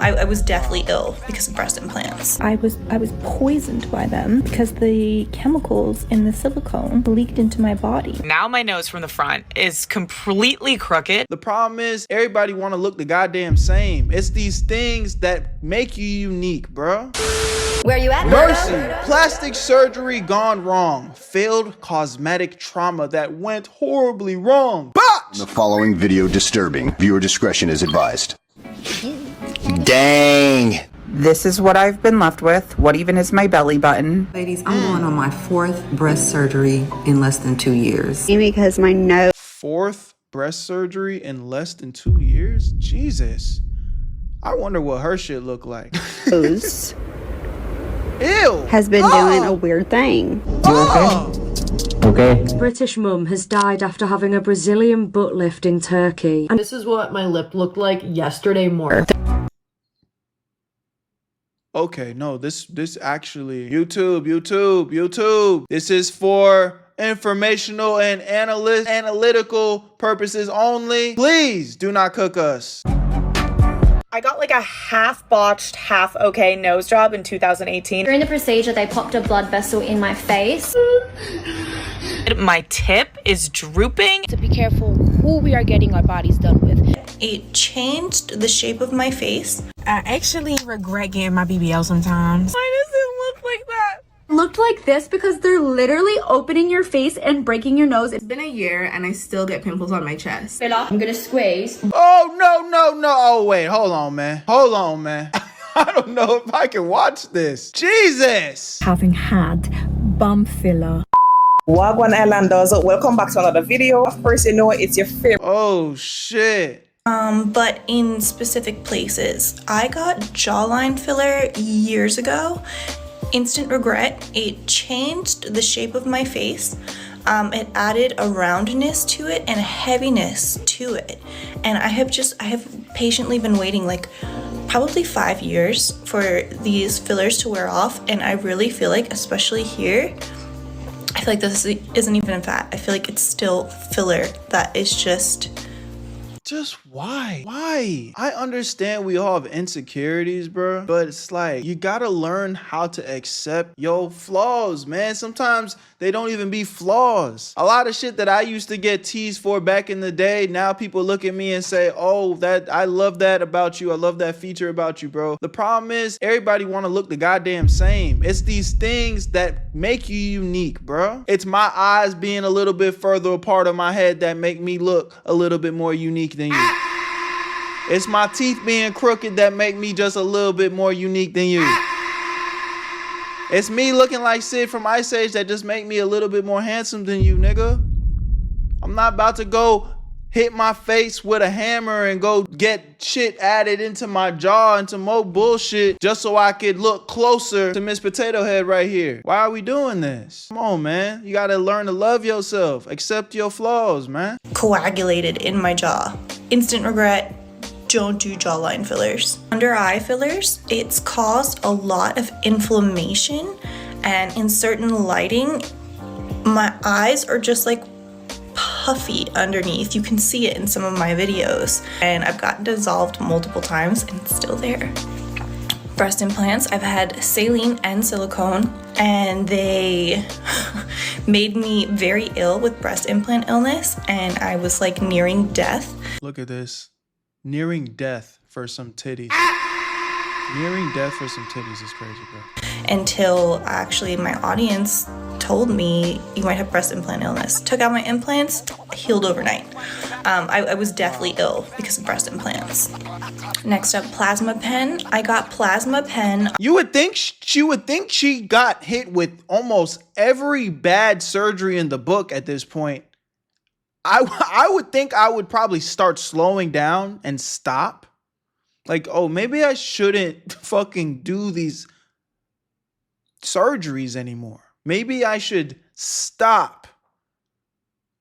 I was deathly ill because of breast implants. I was poisoned by them because the chemicals in the silicone leaked into my body. Now my nose from the front is completely crooked. The problem is everybody want to look the goddamn same. It's these things that make you unique, bro. Where you at, Mercy. Berto? Plastic surgery gone wrong. Failed cosmetic trauma that went horribly wrong. But The following video disturbing. Viewer discretion is advised. Dang! This is what I've been left with. What even is my belly button? Ladies, I'm going on my 4th breast surgery in less than 2 years. Because my nose. 4th breast surgery in less than 2 years? Jesus. I wonder what her shit look like. Ew. Has been doing a weird thing. Okay. British mum has died after having a Brazilian butt lift in Turkey. And this is what my lip looked like yesterday morning. Okay, no, this actually, YouTube. This is for informational and analytical purposes only. Please do not cook us. I got like a half-botched, half-okay nose job in 2018. During the procedure, they popped a blood vessel in my face. My tip is drooping. To be careful who we are getting our bodies done with. It changed the shape of my face. I actually regret getting my BBL sometimes. Why does it look like that? Looked like this because they're literally opening your face and breaking your nose. It's been a year and I still get pimples on my chest. I'm gonna squeeze. Oh, no. Oh, wait, hold on, man. I don't know if I can watch this. Jesus. Having had bum filler. Wagwan Islanders, welcome back to another video. Of course, you know it's your favorite. Oh, shit. But in specific places. I got jawline filler years ago. Instant regret. It changed the shape of my face. It added a roundness to it and a heaviness to it. And I have patiently been waiting like probably 5 years for these fillers to wear off. And I really feel like, especially here, I feel like this isn't even fat. I feel like it's still filler that is just Why? I understand we all have insecurities, bro, but it's like you gotta learn how to accept your flaws, man. Sometimes they don't even be flaws. A lot of shit that I used to get teased for back in the day, now people look at me and say, oh, I love that about you. I love that feature about you, bro. The problem is everybody want to look the goddamn same. It's these things that make you unique, bro. It's my eyes being a little bit further apart of my head that make me look a little bit more unique than you. It's my teeth being crooked that make me just a little bit more unique than you. It's me looking like Sid from Ice Age that just make me a little bit more handsome than you, nigga. I'm not about to go hit my face with a hammer and go get shit added into my jaw and some more bullshit just so I could look closer to Miss Potato Head right here. Why are we doing this? Come on, man. You gotta learn to love yourself. Accept your flaws, man. coagulated in my jaw. Instant regret. Don't do jawline fillers. Under eye fillers, it's caused a lot of inflammation, and in certain lighting, my eyes are just like puffy underneath. You can see it in some of my videos, and I've gotten dissolved multiple times and it's still there. Breast implants, I've had saline and silicone, and they made me very ill with breast implant illness, and I was like nearing death. Look at this. Nearing death for some titties. Nearing death for some titties is crazy, bro. Until actually my audience told me you might have breast implant illness. Took out my implants, healed overnight. I was deathly ill because of breast implants. Next up, plasma pen. I got plasma pen. You would think she got hit with almost every bad surgery in the book at this point. I would think I would probably start slowing down and stop. Like, oh, maybe I shouldn't fucking do these surgeries anymore. Maybe I should stop.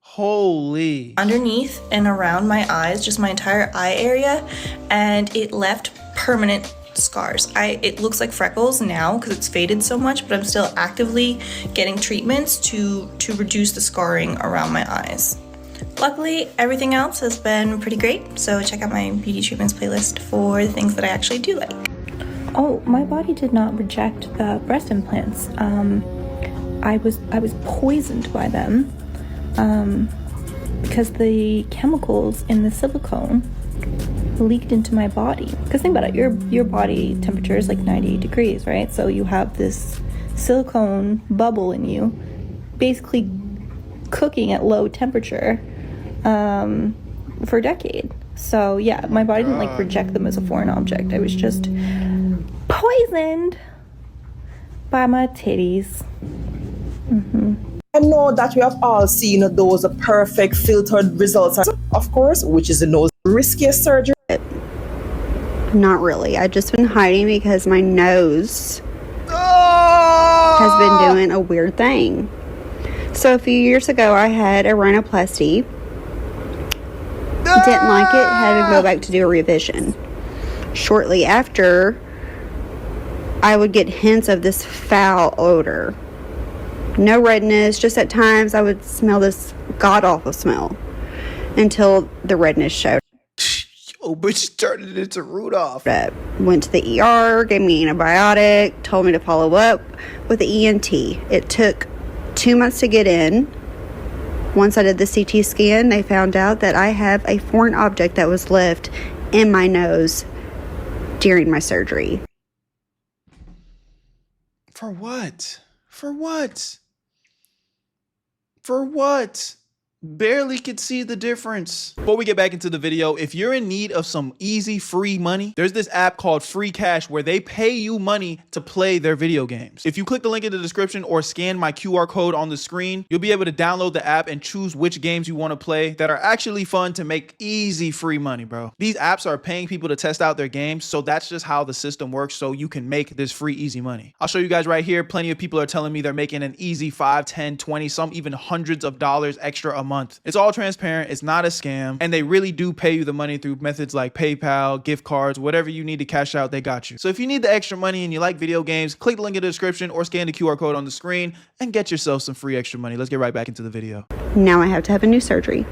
Holy. Underneath and around my eyes, just my entire eye area, and it left permanent scars. It looks like freckles now because it's faded so much, but I'm still actively getting treatments to reduce the scarring around my eyes. Luckily, everything else has been pretty great, so check out my beauty treatments playlist for the things that I actually do like. Oh, my body did not reject the breast implants. I was poisoned by them because the chemicals in the silicone leaked into my body. Because think about it, your body temperature is like 98 degrees, right? So you have this silicone bubble in you, basically cooking at low temperature for a decade. So yeah, my body didn't like reject them as a foreign object. I was just poisoned by my titties. I know that we have all seen those perfect filtered results, of course, which is the most riskiest surgery. Not really. I've just been hiding because my nose has been doing a weird thing. So a few years ago, I had a rhinoplasty. Didn't like it, had to go back to do a revision. Shortly after, I would get hints of this foul odor. No redness, just at times I would smell this god-awful smell until the redness showed. Oh, bitch turned it into Rudolph. Went to the ER, gave me an antibiotic, told me to follow up with the ENT. It took 2 months to get in. Once I did the CT scan, they found out that I have a foreign object that was left in my nose during my surgery. For what? For what? For what? Barely could see the difference. Before we get back into the video, if you're in need of some easy free money, there's this app called Free Cash where they pay you money to play their video games. If you click the link in the description or scan my QR code on the screen, you'll be able to download the app and choose which games you want to play that are actually fun to make easy free money, bro. These apps are paying people to test out their games, so that's just how the system works, so you can make this free easy money. I'll show you guys right here. Plenty of people are telling me they're making an easy 5, 10, 20, some even hundreds of dollars extra a month. It's all transparent, it's not a scam, and they really do pay you the money through methods like PayPal, gift cards, whatever you need to cash out, they got you. So if you need the extra money and you like video games, click the link in the description or scan the QR code on the screen and get yourself some free extra money. Let's get right back into the video. Now I have to have a new surgery.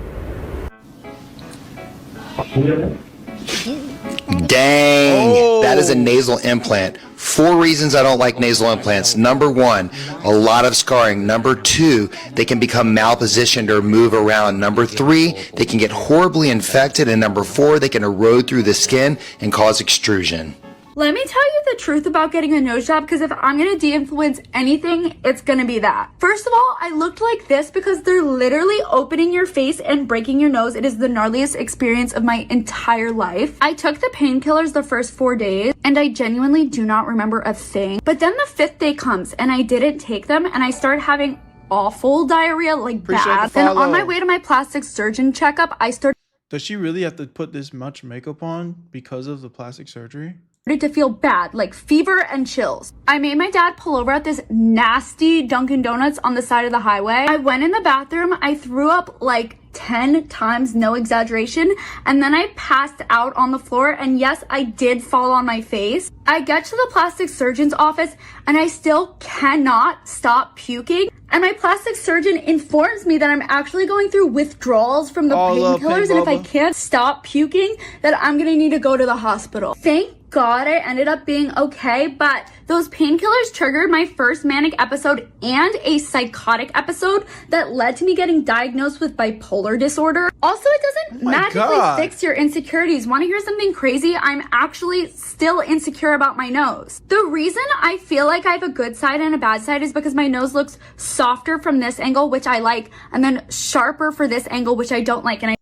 Dang, that is a nasal implant. 4 reasons I don't like nasal implants. Number 1, a lot of scarring. Number 2, they can become malpositioned or move around. Number 3, they can get horribly infected. And number 4, they can erode through the skin and cause extrusion. Let me tell you the truth about getting a nose job, because if I'm gonna de-influence anything, it's gonna be that. First of all, I looked like this because they're literally opening your face and breaking your nose. It is the gnarliest experience of my entire life. I took the painkillers the first 4 days, and I genuinely do not remember a thing. But then the 5th day comes, and I didn't take them, and I started having awful diarrhea, like bad. Then on my way to my plastic surgeon checkup, I started Does she really have to put this much makeup on because of the plastic surgery? to feel bad, like fever and chills. I made my dad pull over at this nasty Dunkin' Donuts on the side of the highway. I went in the bathroom, I threw up like 10 times, no exaggeration, and then I passed out on the floor, and yes, I did fall on my face. I get to the plastic surgeon's office and I still cannot stop puking, and my plastic surgeon informs me that I'm actually going through withdrawals from the painkillers, and if I can't stop puking, that I'm gonna need to go to the hospital. Thank God I ended up being okay, but those painkillers triggered my first manic episode and a psychotic episode that led to me getting diagnosed with bipolar disorder. Also, it doesn't magically fix your insecurities. Want to hear something crazy? I'm actually still insecure about my nose. The reason I feel like I have a good side and a bad side is because my nose looks softer from this angle, which I like, and then sharper for this angle, which I don't like. And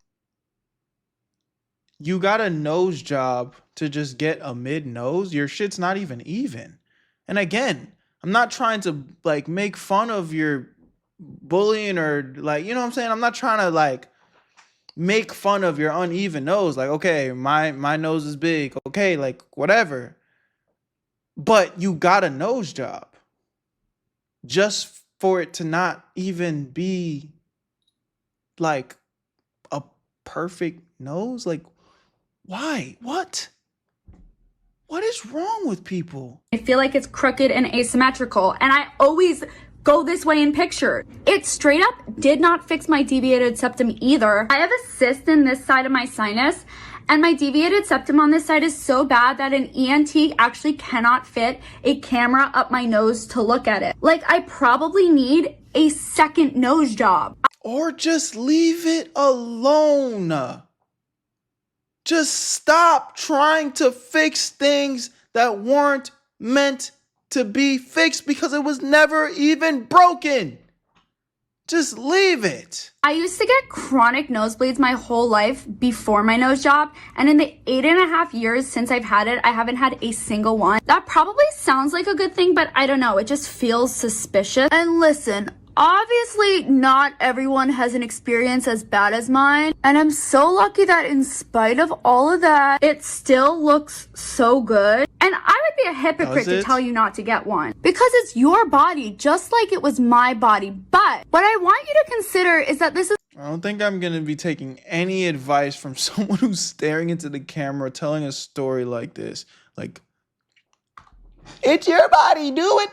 You got a nose job to just get a mid nose? Your shit's not even. And again, I'm not trying to like make fun of your bullying or like, you know what I'm saying? I'm not trying to like make fun of your uneven nose. Like, okay, my nose is big. Okay, like whatever. But you got a nose job just for it to not even be like a perfect nose. Like, why? What is wrong with people? I feel like it's crooked and asymmetrical, and I always go this way in pictures. It straight up did not fix my deviated septum either. I have a cyst in this side of my sinus, and my deviated septum on this side is so bad that an ENT actually cannot fit a camera up my nose to look at it. Like, I probably need a second nose job. Or just leave it alone. Just stop trying to fix things that weren't meant to be fixed because it was never even broken. Just leave it. I used to get chronic nosebleeds my whole life before my nose job, and in the 8.5 years since I've had it, I haven't had a single one. That probably sounds like a good thing, but I don't know, it just feels suspicious. And listen, obviously not everyone has an experience as bad as mine, and I'm so lucky that in spite of all of that, it still looks so good. And I would be a hypocrite to tell you not to get one, because it's your body just like it was my body. But what I want you to consider is that this is— I don't think I'm going to be taking any advice from someone who's staring into the camera telling a story like this. Like, it's your body, do it.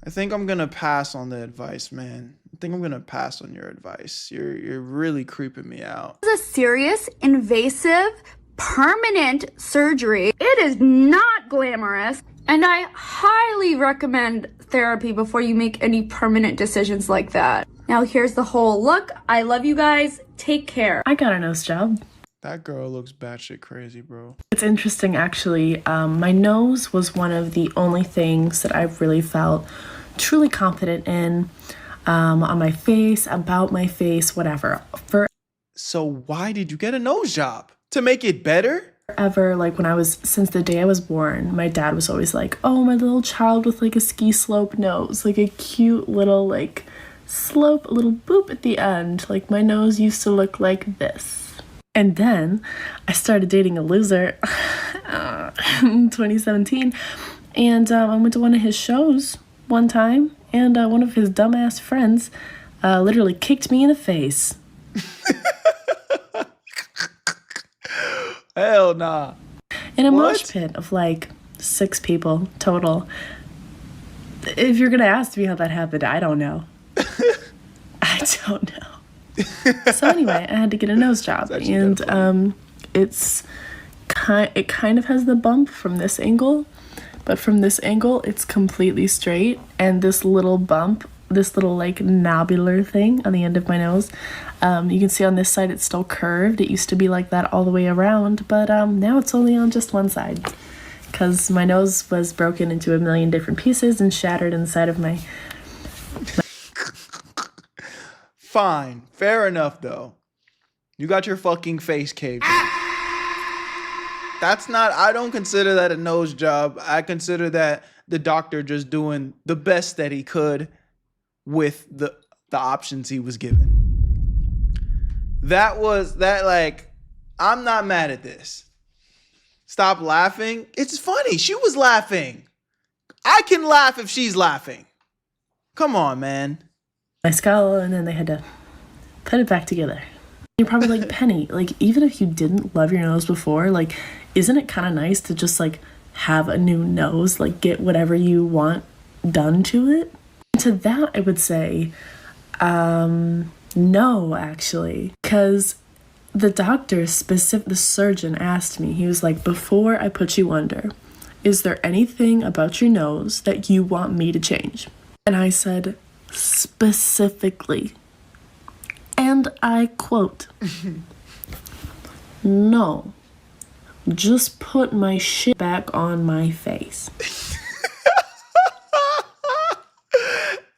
I think I'm gonna pass on the advice, man. I think I'm gonna pass on your advice. You're really creeping me out. It's a serious, invasive, permanent surgery. It is not glamorous, and I highly recommend therapy before you make any permanent decisions like that. Now here's the whole look. I love you guys. Take care. I got a nose job. That girl looks batshit crazy, bro. It's interesting, actually. My nose was one of the only things that I really felt truly confident in, on my face, about my face, whatever. So why did you get a nose job? To make it better? Forever, like since the day I was born, my dad was always like, oh, my little child with like a ski slope nose, like a cute little like slope, a little boop at the end. Like my nose used to look like this. And then I started dating a loser in 2017, and I went to one of his shows one time, and one of his dumbass friends literally kicked me in the face. Hell nah. In a mosh pit of like 6 people total. If you're gonna ask me how that happened, I don't know. I don't know. So anyway, I had to get a nose job, and it kind of has the bump from this angle, but from this angle it's completely straight, and this little bump, this little like nobular thing on the end of my nose, you can see on this side it's still curved. It used to be like that all the way around, but now it's only on just one side because my nose was broken into a million different pieces and shattered inside of my Fine. Fair enough, though. You got your fucking face caved in. I don't consider that a nose job. I consider that the doctor just doing the best that he could with the options he was given. I'm not mad at this. Stop laughing. It's funny. She was laughing. I can laugh if she's laughing. Come on, man. My skull, and then they had to put it back together. You're probably like, Penny, like even if you didn't love your nose before, like isn't it kind of nice to just like have a new nose, like get whatever you want done to it? To that I would say no, actually, because the surgeon asked me, he was like, before I put you under, is there anything about your nose that you want me to change? And I said, specifically, and I quote, no, just put my shit back on my face.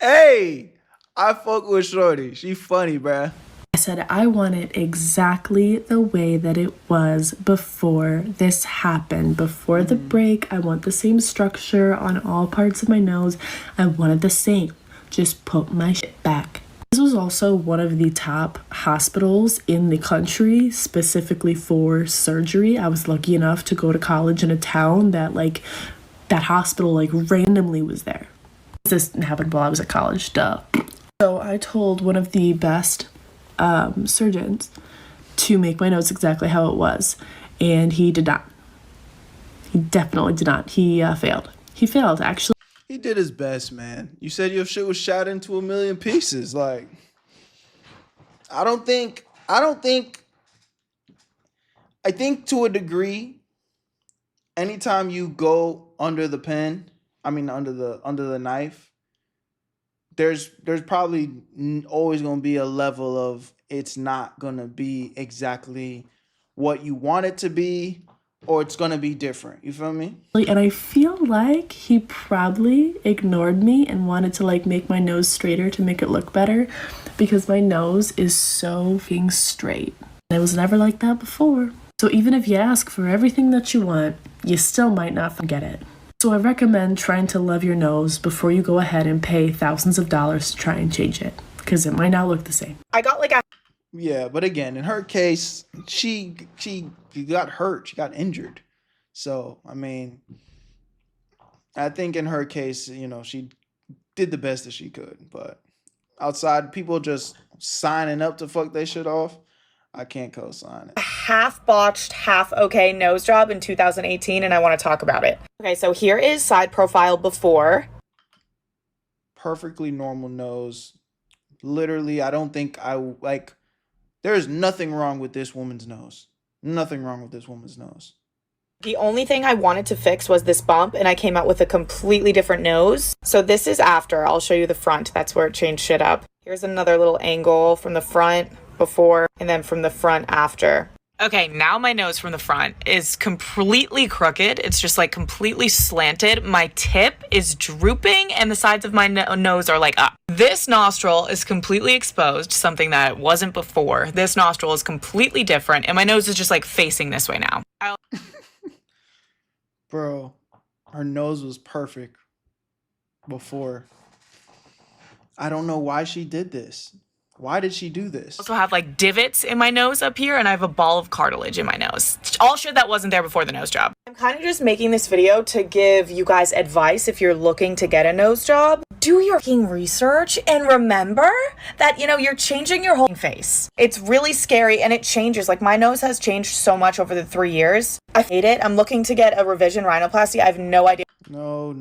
Hey, I fuck with Shorty. She funny, bruh. I said I want it exactly the way that it was before this happened. Before the break, I want the same structure on all parts of my nose. I want it the same. Just put my shit back. This was also one of the top hospitals in the country specifically for surgery. I was lucky enough to go to college in a town that that hospital randomly was there. This happened while I was at college, duh. So I told one of the best surgeons to make my nose exactly how it was, and he did not. He definitely did not. He failed. He failed, actually. He did his best, man. You said your shit was shattered into a million pieces. Like, I think to a degree, anytime you go under the pen, under the knife, there's probably always going to be a level of it's not going to be exactly what you want it to be, or it's going to be different. You feel me? And I feel like he probably ignored me and wanted to like make my nose straighter to make it look better, because my nose is so fucking straight. It was never like that before. So even if you ask for everything that you want, you still might not get it. So I recommend trying to love your nose before you go ahead and pay thousands of dollars to try and change it, because it might not look the same. I got like a... Yeah, but again, in her case, she got hurt. She got injured. So, I mean, I think in her case, you know, she did the best that she could. But outside, people just signing up to fuck their shit off, I can't co-sign it. Half botched, half okay nose job in 2018, and I want to talk about it. Okay, so here is side profile before. Perfectly normal nose. Literally, I don't think there's nothing wrong with this woman's nose. Nothing wrong with this woman's nose. The only thing I wanted to fix was this bump, and I came out with a completely different nose. So this is after. I'll show you the front. That's where it changed shit up. Here's another little angle from the front before, and then from the front after. Okay, now my nose from the front is completely crooked. It's just like completely slanted. My tip is drooping and the sides of my nose are like up. This nostril is completely exposed, something that it wasn't before. This nostril is completely different and my nose is just like facing this way now. Bro, her nose was perfect before. I don't know why she did this. Why did she do this? I also have like divots in my nose up here and I have a ball of cartilage in my nose. All shit that wasn't there before the nose job. I'm kind of just making this video to give you guys advice if you're looking to get a nose job. Do your fucking research and remember that, you know, you're changing your whole face. It's really scary and it changes. Like my nose has changed so much over the 3 years. I hate it. I'm looking to get a revision rhinoplasty. I have no idea. No.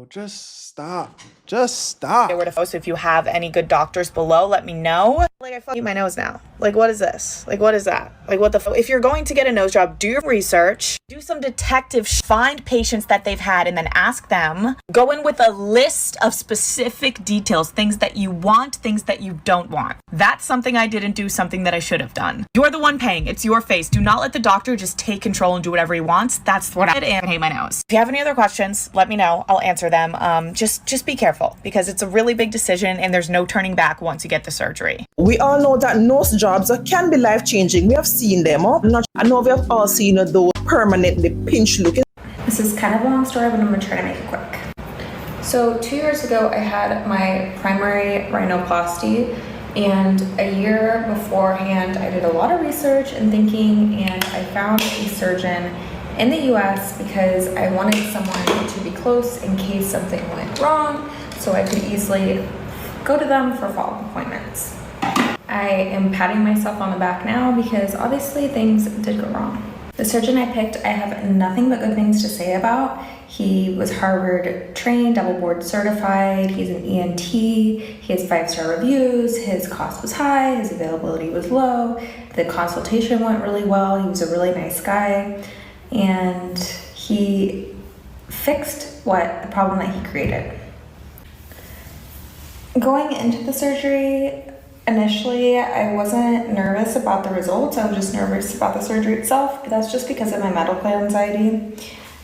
Just stop. Just stop. Where to go. So if you have any good doctors below, let me know. Like I fucking my nose now. Like what is this? Like what is that? Like what the fuck? If you're going to get a nose job, do your research. Do some detective find patients that they've had and then ask them. Go in with a list of specific details, things that you want, things that you don't want. That's something I didn't do, something that I should have done. You're the one paying. It's your face. Do not let the doctor just take control and do whatever he wants. That's what I did and hate my nose. If you have any other questions, let me know. I'll answer them. Just be careful because it's a really big decision and there's no turning back once you get the surgery. We all know that nose jobs can be life-changing. We have seen them. I know we have all seen those permanently pinch looking. This is kind of a long story, but I'm going to try to make it quick. So 2 years ago, I had my primary rhinoplasty, and a year beforehand, I did a lot of research and thinking, and I found a surgeon in the US because I wanted someone to be close in case something went wrong, so I could easily go to them for follow-up appointments. I am patting myself on the back now because obviously things did go wrong. The surgeon I picked, I have nothing but good things to say about. He was Harvard trained, double board certified, he's an ENT, he has 5-star reviews, his cost was high, his availability was low, the consultation went really well, he was a really nice guy, and he fixed the problem that he created. Going into the surgery, initially, I wasn't nervous about the results. I was just nervous about the surgery itself, but that's just because of my medical anxiety.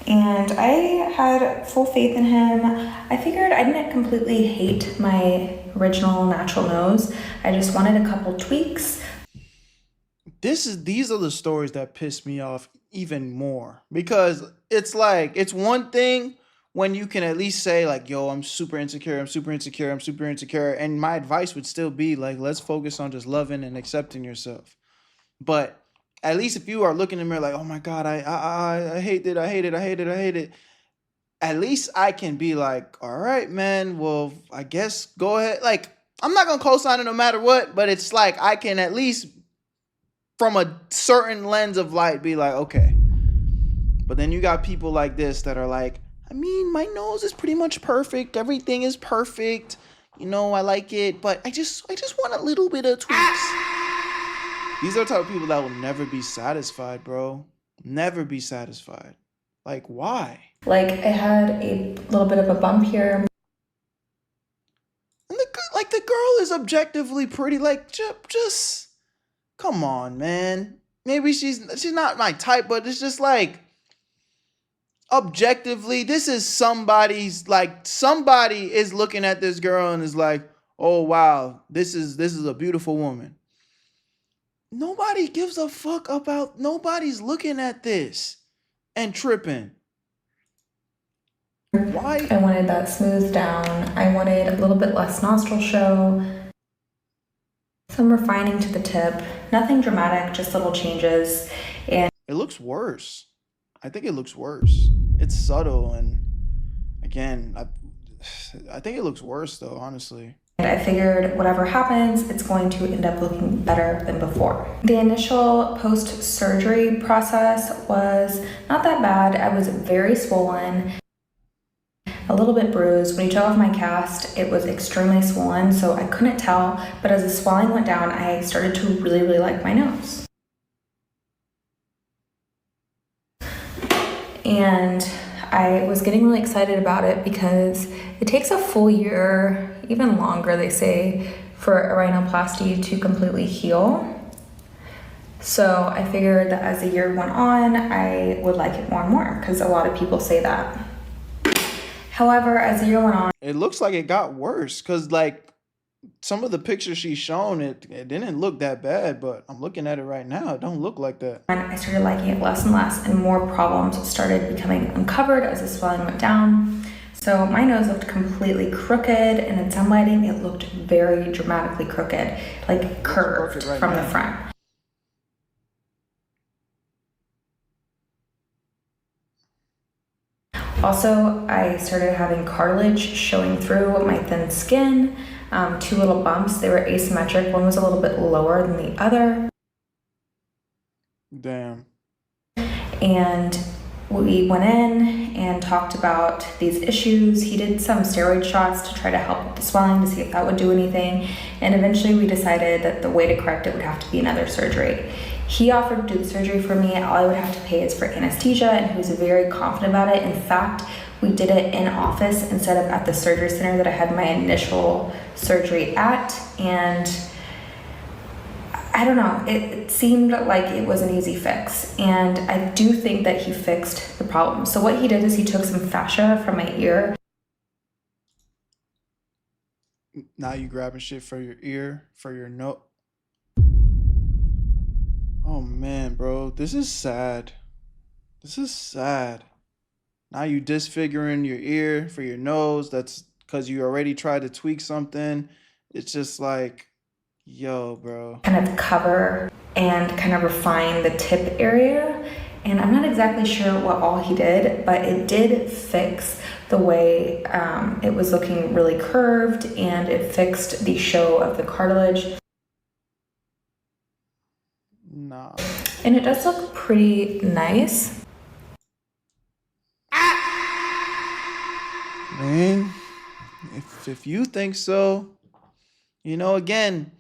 And I had full faith in him. I figured I didn't completely hate my original natural nose. I just wanted a couple tweaks. These are the stories that piss me off even more because it's like, it's one thing when you can at least say like, yo, I'm super insecure. And my advice would still be like, let's focus on just loving and accepting yourself. But at least if you are looking in the mirror like, oh my God, I hate it. At least I can be like, all right, man, well, I guess go ahead. Like, I'm not going to co-sign it no matter what, but it's like, I can at least from a certain lens of light be like, okay. But then you got people like this that are like, I mean, my nose is pretty much perfect. Everything is perfect. You know, I like it, but I just want a little bit of tweaks. These are the type of people that will never be satisfied, bro. Never be satisfied. Like, why? Like, I had a little bit of a bump here. And the girl is objectively pretty. Like, just come on, man. Maybe she's not my type, but it's just like, objectively, this is somebody's, like, somebody is looking at this girl and is like, oh wow, this is a beautiful woman. Nobody gives a fuck about, nobody's looking at this and tripping. Why? I wanted that smoothed down. I wanted a little bit less nostril show. Some refining to the tip. Nothing dramatic, just little changes. And it looks worse. I think it looks worse. It's subtle, and again, I think it looks worse though, honestly. And I figured whatever happens, it's going to end up looking better than before. The initial post-surgery process was not that bad. I was very swollen, a little bit bruised. When you took off my cast, it was extremely swollen, so I couldn't tell. But as the swelling went down, I started to really, really like my nose. And I was getting really excited about it because it takes a full year, even longer, they say, for a rhinoplasty to completely heal. So I figured that as the year went on, I would like it more and more because a lot of people say that. However, as the year went on, it looks like it got worse because, like, some of the pictures she's shown, it didn't look that bad, but I'm looking at it right now. It don't look like that. And I started liking it less and less, and more problems started becoming uncovered as the swelling went down. So my nose looked completely crooked, and in some lighting, it looked very dramatically crooked, like curved right from the front. Also, I started having cartilage showing through my thin skin. 2 little bumps. They were asymmetric. One was a little bit lower than the other. Damn. And we went in and talked about these issues. He did some steroid shots to try to help with the swelling to see if that would do anything. And eventually we decided that the way to correct it would have to be another surgery. He offered to do the surgery for me. All I would have to pay is for anesthesia, and he was very confident about it. In fact, we did it in office instead of at the surgery center that I had my initial surgery at. And I don't know, it seemed like it was an easy fix. And I do think that he fixed the problem. So what he did is he took some fascia from my ear. Now you grabbing shit for your ear, for your nose. Oh man, bro, this is sad. This is sad. Now you disfiguring your ear for your nose. That's because you already tried to tweak something. It's just like, yo, bro. Kind of cover and kind of refine the tip area. And I'm not exactly sure what all he did, but it did fix the way it was looking really curved, and it fixed the show of the cartilage. Nah. And it does look pretty nice. Man, if you think so, you know, again,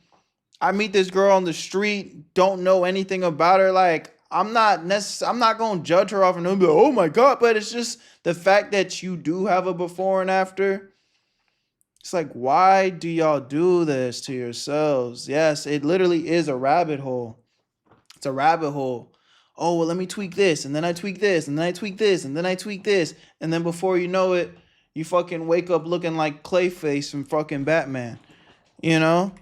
I meet this girl on the street, don't know anything about her. Like, I'm not going to judge her off and be like, oh my God, but it's just the fact that you do have a before and after. It's like, why do y'all do this to yourselves? Yes, it literally is a rabbit hole. It's a rabbit hole. Oh, well, let me tweak this, and then I tweak this, and then I tweak this, and then I tweak this. And then before you know it, you fucking wake up looking like Clayface from fucking Batman. You know?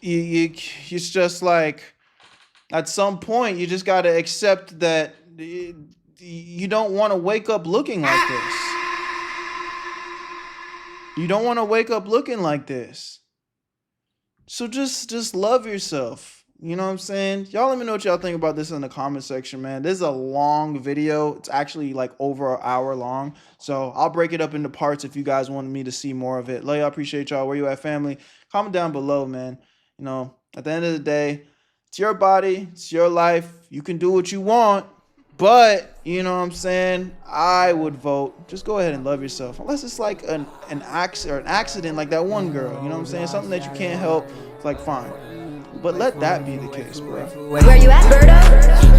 It's just like, at some point, you just got to accept that you don't want to wake up looking like this. You don't want to wake up looking like this. So just love yourself. You know what I'm saying? Y'all let me know what y'all think about this in the comment section, man. This is a long video. It's actually like over an hour long. So I'll break it up into parts if you guys want me to see more of it. Love y'all. Appreciate y'all. Where you at, family? Comment down below, man. You know, at the end of the day, it's your body. It's your life. You can do what you want. But, you know what I'm saying? I would vote, just go ahead and love yourself. Unless it's like an accident like that one girl, you know what I'm saying? Something that you can't help, it's like, fine. But let that be the case, bro. Where you at, Berto?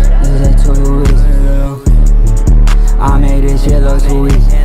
I made this shit look too easy.